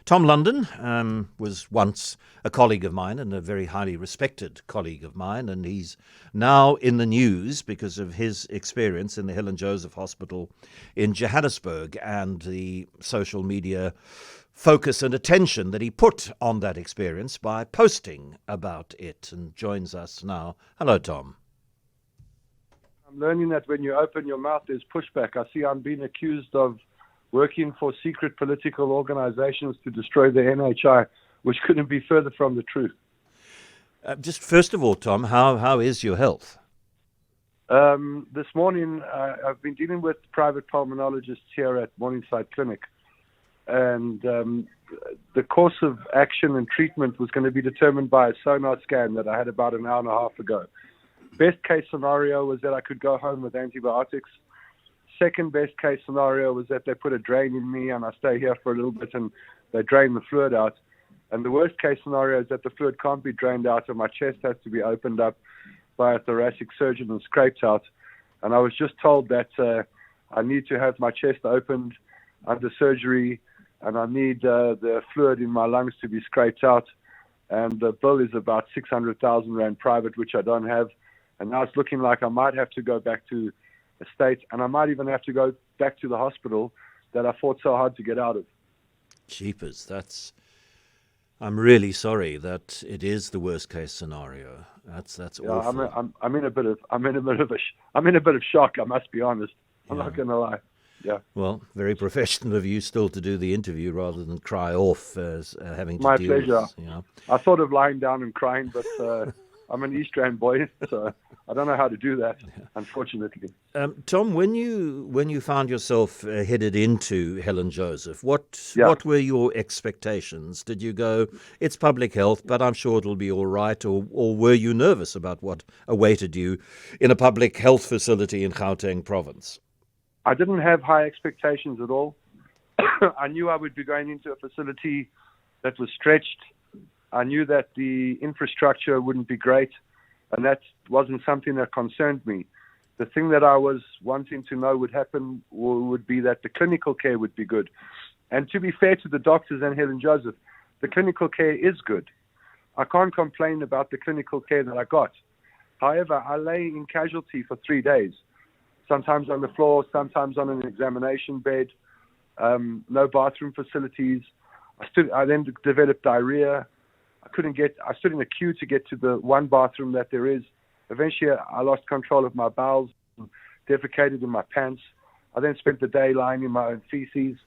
Tom London was once a colleague of mine and a very highly respected colleague of mine, and he's now in the news because of his experience in the Helen Joseph Hospital in Johannesburg and the social media focus and attention that he put on that experience by posting about it, and joins us now. Hello, Tom. I'm learning that when you open your mouth, there's pushback. I see I'm being accused of working for secret political organizations to destroy the NHI, which couldn't be further from the truth. Just first of all, Tom, how is your health? This morning, I've been dealing with private pulmonologists here at Morningside Clinic, and the course of action and treatment was going to be determined by a sonar scan that I had about an hour and a half ago. Best case scenario was that I could go home with antibiotics. Second best case scenario was that they put a drain in me and I stay here for a little bit and they drain the fluid out. And the worst case scenario is that the fluid can't be drained out and my chest has to be opened up by a thoracic surgeon and scraped out. And I was just told that I need to have my chest opened under surgery and I need the fluid in my lungs to be scraped out. And the bill is about 600,000 Rand private, which I don't have. And now it's looking like I might have to go back to the States, and I might even have to go back to the hospital that I fought so hard to get out of. Jeepers, I'm really sorry that it is the worst case scenario. That's awful. I'm in a bit of shock. I must be honest. I'm not going to lie. Yeah. Well, very professional of you still to do the interview rather than cry off as having to My deal pleasure. with. You know. I thought of lying down and crying, but I'm an East Rand boy, so I don't know how to do that, unfortunately. Tom, when you found yourself headed into Helen Joseph, what were your expectations? Did you go, it's public health, but I'm sure it'll be all right, or were you nervous about what awaited you in a public health facility in Gauteng province? I didn't have high expectations at all. I knew I would be going into a facility that was stretched. I knew that the infrastructure wouldn't be great, and that wasn't something that concerned me. The thing that I was wanting to know would happen would be that the clinical care would be good. And to be fair to the doctors and Helen Joseph, the clinical care is good. I can't complain about the clinical care that I got. However, I lay in casualty for 3 days, sometimes on the floor, sometimes on an examination bed, no bathroom facilities. I then developed diarrhea. I stood in a queue to get to the one bathroom that there is. Eventually, I lost control of my bowels, defecated in my pants. I then spent the day lying in my own feces.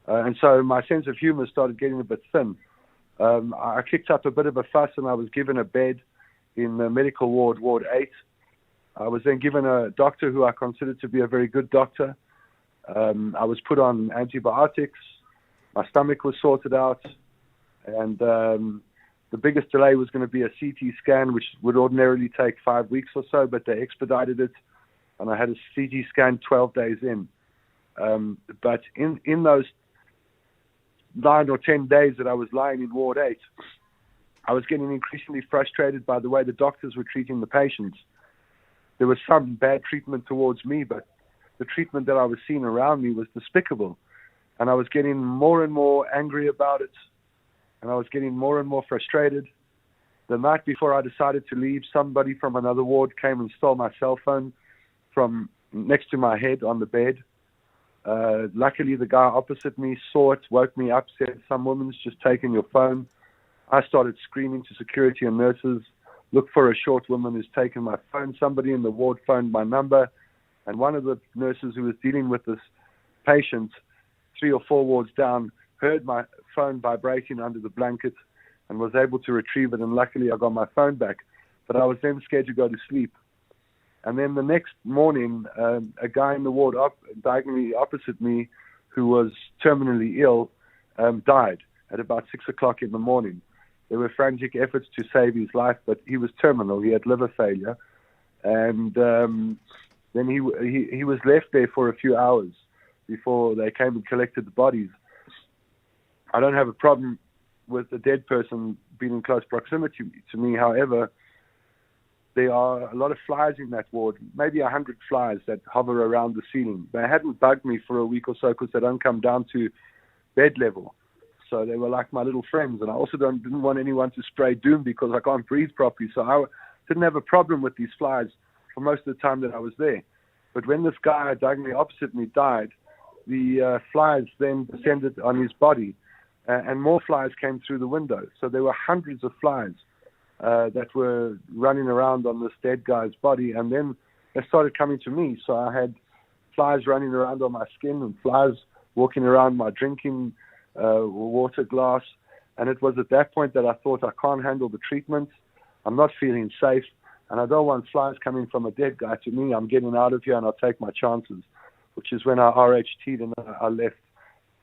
And so my sense of humor started getting a bit thin. I kicked up a bit of a fuss and I was given a bed in the medical ward, Ward 8. I was then given a doctor who I considered to be a very good doctor. I was put on antibiotics. My stomach was sorted out. And the biggest delay was going to be a CT scan, which would ordinarily take 5 weeks or so, but they expedited it. And I had a CT scan 12 days in. But in those 9 or 10 days that I was lying in Ward 8, I was getting increasingly frustrated by the way the doctors were treating the patients. There was some bad treatment towards me, but the treatment that I was seeing around me was despicable. And I was getting more and more angry about it. And I was getting more and more frustrated. The night before I decided to leave, somebody from another ward came and stole my cell phone from next to my head on the bed. Luckily, the guy opposite me saw it, woke me up, said, "Some woman's just taken your phone." I started screaming to security and nurses, "Look for a short woman who's taken my phone." Somebody in the ward phoned my number, and one of the nurses who was dealing with this patient 3 or 4 wards down heard my phone vibrating under the blanket and was able to retrieve it, and luckily I got my phone back. But I was then scared to go to sleep. And then the next morning, a guy in the ward diagonally opposite me who was terminally ill died at about 6 o'clock in the morning. There were frantic efforts to save his life, but he was terminal. He had liver failure. And then he was left there for a few hours before they came and collected the bodies. I don't have a problem with a dead person being in close proximity to me. However, there are a lot of flies in that ward, maybe 100 flies that hover around the ceiling. They hadn't bugged me for a week or so because they don't come down to bed level. So they were like my little friends. And I also didn't want anyone to spray doom because I can't breathe properly. So I didn't have a problem with these flies for most of the time that I was there. But when this guy diagonally opposite me died, the flies then descended on his body, and more flies came through the window. So there were hundreds of flies that were running around on this dead guy's body, and then they started coming to me. So I had flies running around on my skin and flies walking around my drinking water glass. And it was at that point that I thought, I can't handle the treatment. I'm not feeling safe, and I don't want flies coming from a dead guy to me. I'm getting out of here, and I'll take my chances, which is when I RHT'd and I left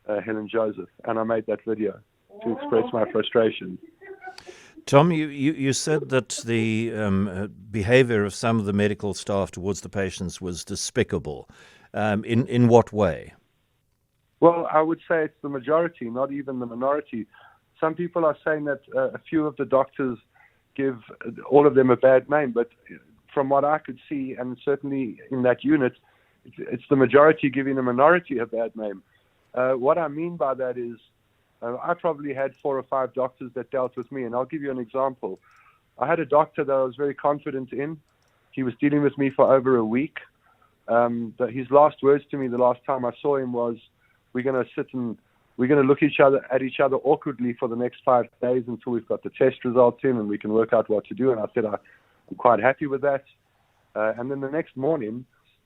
Helen Joseph, and I made that video to express my frustration. Tom, you said that the behavior of some of the medical staff towards the patients was despicable. In what way? Well, I would say it's the majority, not even the minority. Some people are saying that a few of the doctors give all of them a bad name, but from what I could see, and certainly in that unit, it's the majority giving the minority a bad name. What I mean by that is I probably had 4 or 5 doctors that dealt with me, and I'll give you an example. I had a doctor that I was very confident in. He was dealing with me for over a week. His last words to me the last time I saw him was, we're going to sit and we're going to look at each other awkwardly for the next 5 days until we've got the test results in and we can work out what to do. And I said, I'm quite happy with that. And then the next morning,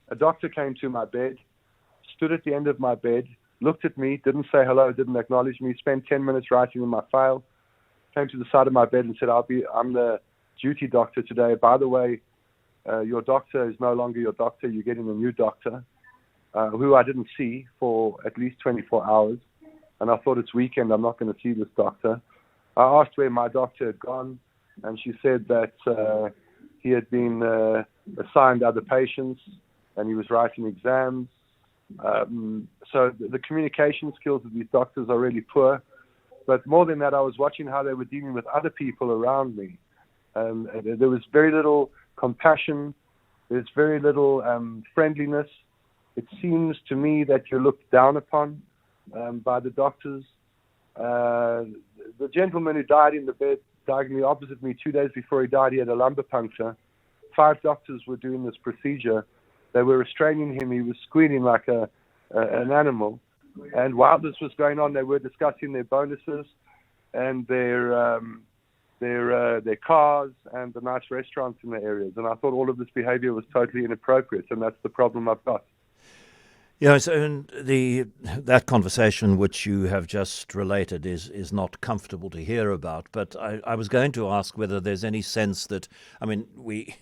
a doctor came to my bed, stood at the end of my bed, looked at me, didn't say hello, didn't acknowledge me, spent 10 minutes writing in my file, came to the side of my bed and said, I'm the duty doctor today. By the way, your doctor is no longer your doctor. You're getting a new doctor, who I didn't see for at least 24 hours. And I thought, it's weekend, I'm not going to see this doctor. I asked where my doctor had gone, and she said that he had been assigned other patients and he was writing exams. So the communication skills of these doctors are really poor. But more than that, I was watching how they were dealing with other people around me. There was very little compassion. There's very little friendliness. It seems to me that you're looked down upon by the doctors. The gentleman who died in the bed diagonally opposite me 2 days before he died, he had a lumbar puncture. 5 doctors were doing this procedure. They were restraining him. He was squealing like an animal. And while this was going on, they were discussing their bonuses and their cars and the nice restaurants in the areas. And I thought all of this behavior was totally inappropriate, and that's the problem I've got. Yeah, so and that conversation which you have just related is not comfortable to hear about. But I was going to ask whether there's any sense that, I mean, we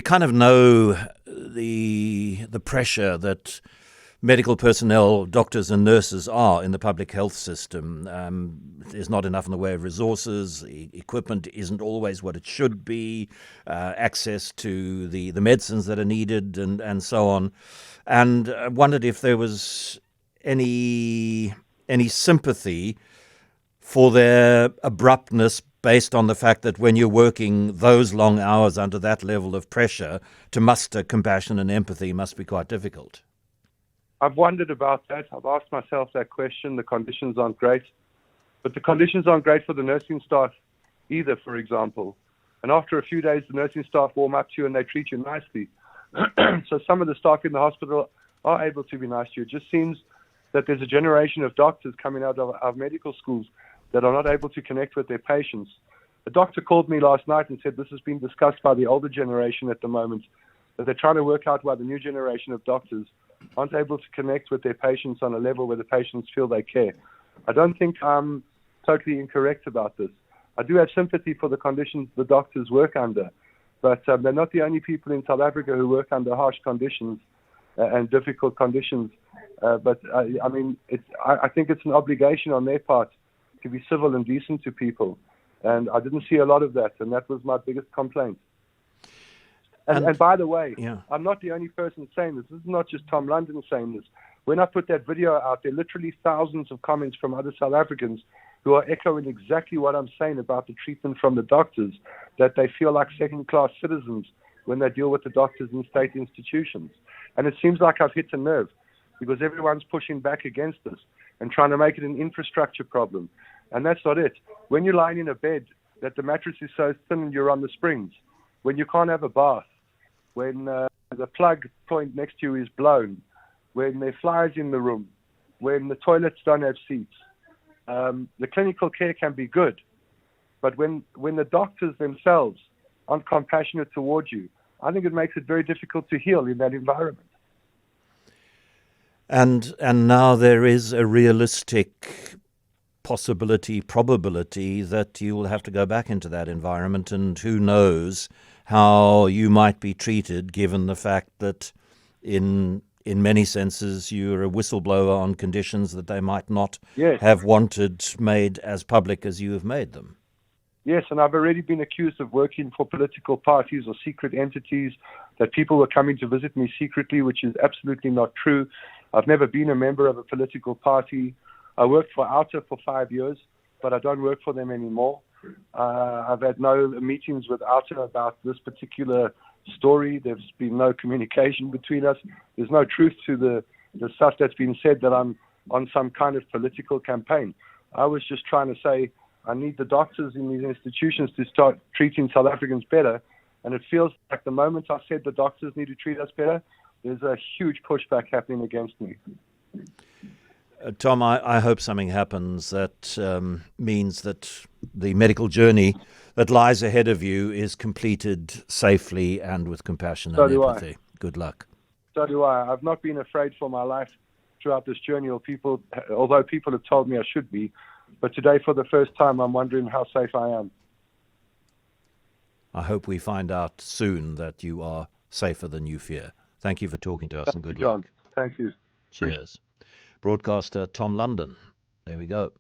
kind of know the pressure that medical personnel, doctors and nurses are in the public health system. There's not enough in the way of resources. The equipment isn't always what it should be. Access to the medicines that are needed and so on. And I wondered if there was any sympathy for their abruptness based on the fact that when you're working those long hours under that level of pressure, to muster compassion and empathy must be quite difficult. I've wondered about that. I've asked myself that question. The conditions aren't great. But the conditions aren't great for the nursing staff either, for example. And after a few days, the nursing staff warm up to you and they treat you nicely. So some of the staff in the hospital are able to be nice to you. It just seems that there's a generation of doctors coming out of our medical schools that are not able to connect with their patients. A doctor called me last night and said this has been discussed by the older generation at the moment, that they're trying to work out why the new generation of doctors aren't able to connect with their patients on a level where the patients feel they care. I don't think I'm totally incorrect about this. I do have sympathy for the conditions the doctors work under, but they're not the only people in South Africa who work under harsh conditions and difficult conditions. But I mean, I think it's an obligation on their part to be civil and decent to people. And I didn't see a lot of that, and that was my biggest complaint. And by the way, yeah, I'm not the only person saying this. This is not just Tom London saying this. When I put that video out, there are literally thousands of comments from other South Africans who are echoing exactly what I'm saying about the treatment from the doctors, that they feel like second-class citizens when they deal with the doctors in state institutions. And it seems like I've hit a nerve because everyone's pushing back against this. and trying to make it an infrastructure problem. And that's not it. When you're lying in a bed that the mattress is so thin you're on the springs, when you can't have a bath, when the plug point next to you is blown, when there are flies in the room, when the toilets don't have seats, the clinical care can be good. But when the doctors themselves aren't compassionate towards you, I think it makes it very difficult to heal in that environment. And now there is a realistic probability that you will have to go back into that environment, and who knows how you might be treated, given the fact that in many senses you're a whistleblower on conditions that they might not have wanted made as public as you have made them. Yes, and I've already been accused of working for political parties or secret entities, that people were coming to visit me secretly, which is absolutely not true. I've never been a member of a political party. I worked for Outer for 5 years, but I don't work for them anymore. I've had no meetings with Outer about this particular story. There's been no communication between us. There's no truth to the stuff that's been said that I'm on some kind of political campaign. I was just trying to say I need the doctors in these institutions to start treating South Africans better. And it feels like the moment I said the doctors need to treat us better, there's a huge pushback happening against me. Tom, I hope something happens that means that the medical journey that lies ahead of you is completed safely and with compassion and empathy. Good luck. So do I. I've not been afraid for my life throughout this journey, although people have told me I should be. But today, for the first time, I'm wondering how safe I am. I hope we find out soon that you are safer than you fear. Thank you for talking to us, and good luck. Thank you. Cheers. Broadcaster Tom London. There we go.